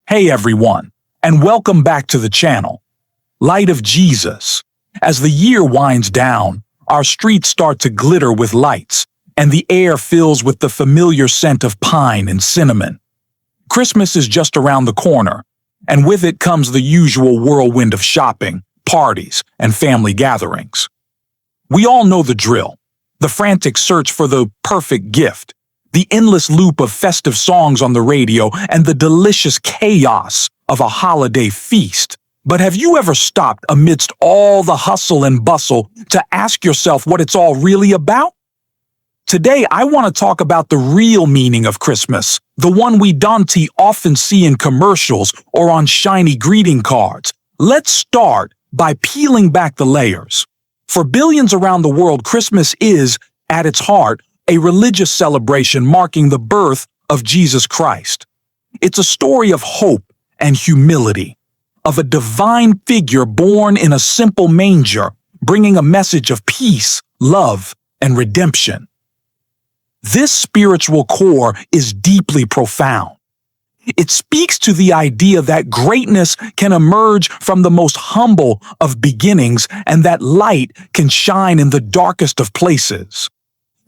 Hey everyone, and welcome back to the channel. Light of Jesus. As the year winds down, our streets start to glitter with lights, and the air fills with the familiar scent of pine and cinnamon. Christmas is just around the corner, and with it comes the usual whirlwind of shopping, parties, and family gatherings. We all know the drill: the frantic search for the perfect gift, the endless loop of festive songs on the radio, and the delicious chaos of a holiday feast. But have you ever stopped amidst all the hustle and bustle to ask yourself what it's all really about? Today, I want to talk about the real meaning of Christmas, the one we Dante often see in commercials or on shiny greeting cards. Let's start by peeling back the layers. For billions around the world, Christmas is, at its heart, a religious celebration marking the birth of Jesus Christ. It's a story of hope and humility, of a divine figure born in a simple manger, bringing a message of peace, love, and redemption. This spiritual core is deeply profound. It speaks to the idea that greatness can emerge from the most humble of beginnings and that light can shine in the darkest of places.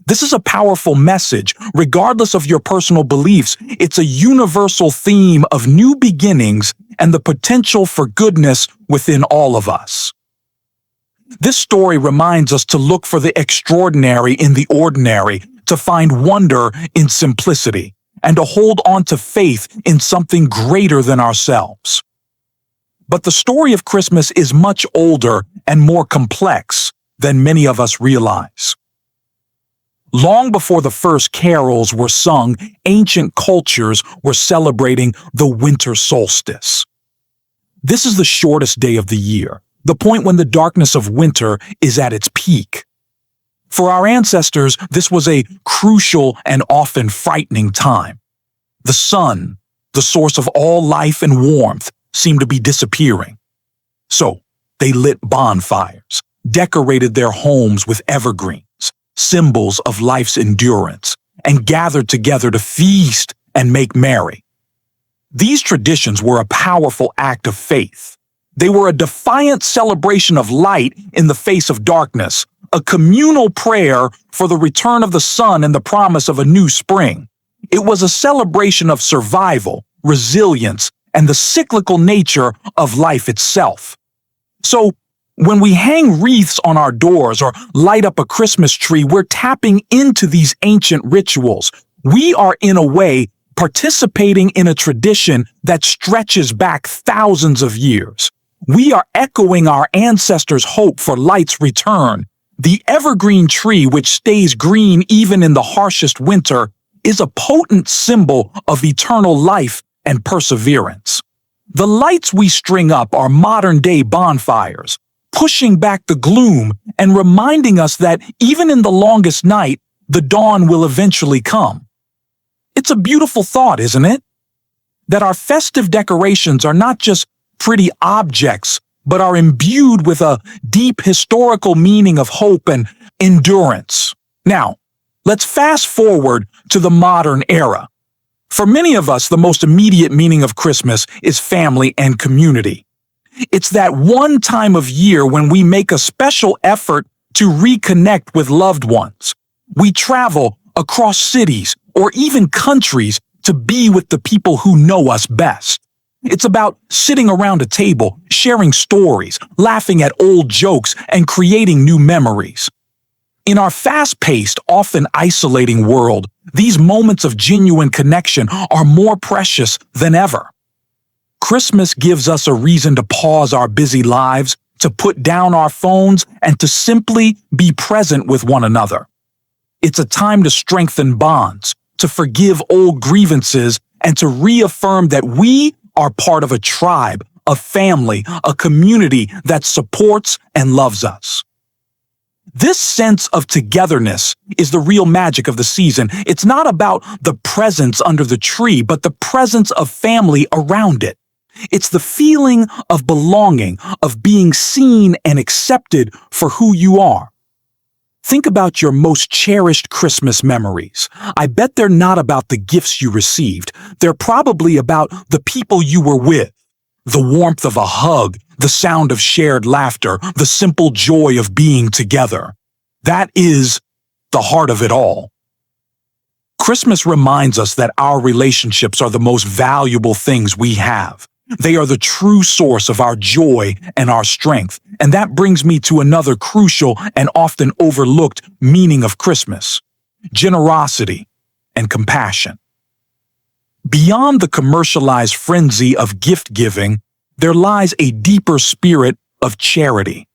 This is a powerful message. Regardless of your personal beliefs, it's a universal theme of new beginnings and the potential for goodness within all of us. This story reminds us to look for the extraordinary in the ordinary, to find wonder in simplicity, and to hold on to faith in something greater than ourselves. But the story of Christmas is much older and more complex than many of us realize. Long before the first carols were sung, ancient cultures were celebrating the winter solstice. This is the shortest day of the year, the point when the darkness of winter is at its peak. For our ancestors, this was a crucial and often frightening time. The sun, the source of all life and warmth, seemed to be disappearing. So, they lit bonfires, decorated their homes with evergreens, symbols of life's endurance, and gathered together to feast and make merry. These traditions were a powerful act of faith. They were a defiant celebration of light in the face of darkness, a communal prayer for the return of the sun and the promise of a new spring. It was a celebration of survival, resilience, and the cyclical nature of life itself. So, when we hang wreaths on our doors or light up a Christmas tree, we're tapping into these ancient rituals. We are, in a way, participating in a tradition that stretches back thousands of years. We are echoing our ancestors' hope for light's return. The evergreen tree, which stays green even in the harshest winter, is a potent symbol of eternal life and perseverance. The lights we string up are modern-day bonfires, pushing back the gloom and reminding us that even in the longest night, the dawn will eventually come. It's a beautiful thought, isn't it? That our festive decorations are not just pretty objects, but are imbued with a deep historical meaning of hope and endurance. Now, let's fast forward to the modern era. For many of us, the most immediate meaning of Christmas is family and community. It's that one time of year when we make a special effort to reconnect with loved ones. We travel across cities or even countries to be with the people who know us best. It's about sitting around a table, sharing stories, laughing at old jokes, and creating new memories. In our fast-paced, often isolating world, these moments of genuine connection are more precious than ever. Christmas gives us a reason to pause our busy lives, to put down our phones, and to simply be present with one another. It's a time to strengthen bonds, to forgive old grievances, and to reaffirm that we are part of a tribe, a family, a community that supports and loves us. This sense of togetherness is the real magic of the season. It's not about the presents under the tree, but the presence of family around it. It's the feeling of belonging, of being seen and accepted for who you are. Think about your most cherished Christmas memories. I bet they're not about the gifts you received. They're probably about the people you were with. The warmth of a hug, the sound of shared laughter, the simple joy of being together. That is the heart of it all. Christmas reminds us that our relationships are the most valuable things we have. They are the true source of our joy and our strength. And that brings me to another crucial and often overlooked meaning of Christmas: generosity and compassion. Beyond the commercialized frenzy of gift giving, there lies a deeper spirit of charity.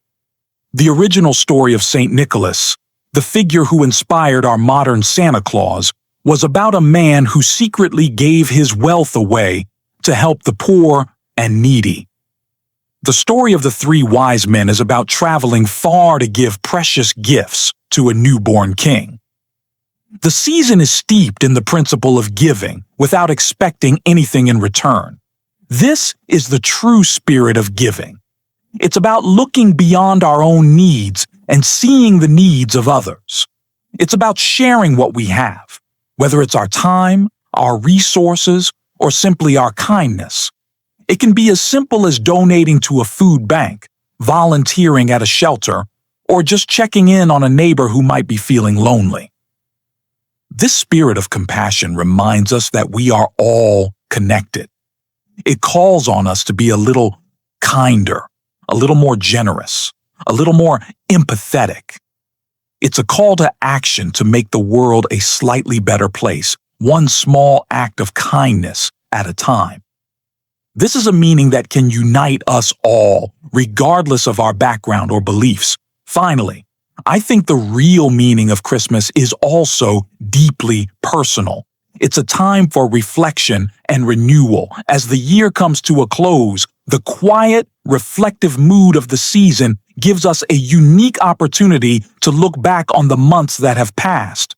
The original story of St. Nicholas, the figure who inspired our modern Santa Claus, was about a man who secretly gave his wealth away to help the poor and needy. The story of the three wise men is about traveling far to give precious gifts to a newborn king. The season is steeped in the principle of giving without expecting anything in return. This is the true spirit of giving. It's about looking beyond our own needs and seeing the needs of others. It's about sharing what we have, whether it's our time, our resources, or simply our kindness. It can be as simple as donating to a food bank, volunteering at a shelter, or just checking in on a neighbor who might be feeling lonely. This spirit of compassion reminds us that we are all connected. It calls on us to be a little kinder, a little more generous, a little more empathetic. It's a call to action to make the world a slightly better place, one small act of kindness at a time. This is a meaning that can unite us all, regardless of our background or beliefs. Finally, I think the real meaning of Christmas is also deeply personal. It's a time for reflection and renewal. As the year comes to a close, the quiet, reflective mood of the season gives us a unique opportunity to look back on the months that have passed.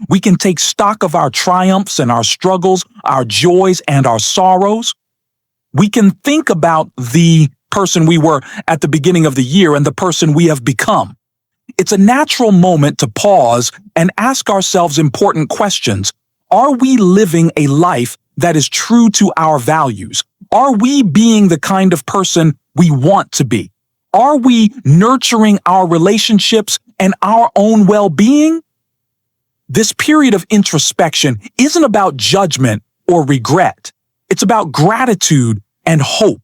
We can take stock of our triumphs and our struggles, our joys and our sorrows. We can think about the person we were at the beginning of the year and the person we have become. It's a natural moment to pause and ask ourselves important questions. Are we living a life that is true to our values? Are we being the kind of person we want to be? Are we nurturing our relationships and our own well-being? This period of introspection isn't about judgment or regret. It's about gratitude and hope.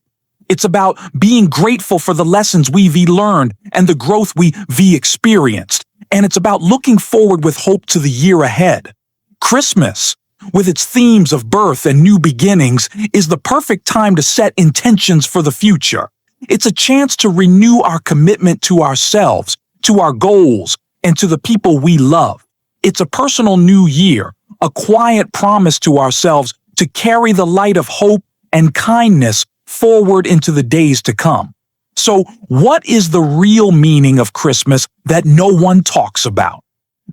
It's about being grateful for the lessons we've learned and the growth we've experienced. And it's about looking forward with hope to the year ahead. Christmas, with its themes of birth and new beginnings, is the perfect time to set intentions for the future. It's a chance to renew our commitment to ourselves, to our goals, and to the people we love. It's a personal new year, a quiet promise to ourselves to carry the light of hope and kindness forward into the days to come. So, what is the real meaning of Christmas that no one talks about?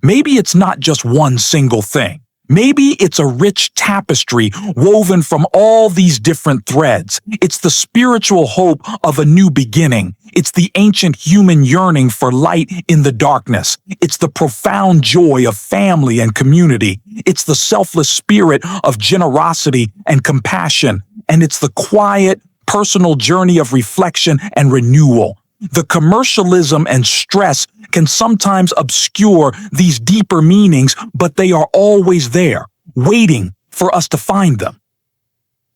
Maybe it's not just one single thing. Maybe it's a rich tapestry woven from all these different threads. It's the spiritual hope of a new beginning. It's the ancient human yearning for light in the darkness. It's the profound joy of family and community. It's the selfless spirit of generosity and compassion. And it's the quiet, personal journey of reflection and renewal. The commercialism and stress can sometimes obscure these deeper meanings, but they are always there, waiting for us to find them.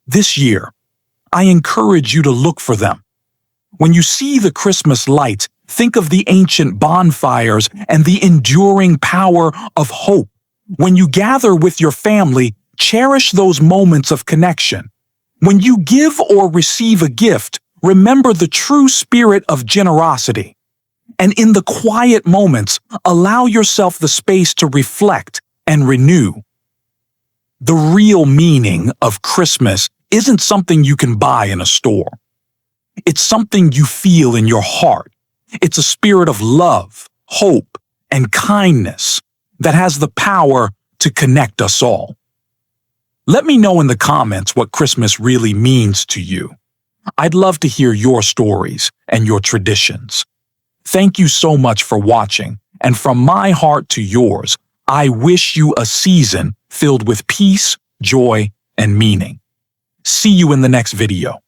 This year, I encourage you to look for them. When you see the Christmas lights, think of the ancient bonfires and the enduring power of hope. When you gather with your family, cherish those moments of connection. When you give or receive a gift, remember the true spirit of generosity. And in the quiet moments, allow yourself the space to reflect and renew. The real meaning of Christmas isn't something you can buy in a store. It's something you feel in your heart. It's a spirit of love, hope, and kindness that has the power to connect us all. Let me know in the comments what Christmas really means to you. I'd love to hear your stories and your traditions. Thank you so much for watching, And from my heart to yours, I wish you a season filled with peace, joy, and meaning. See you in the next video.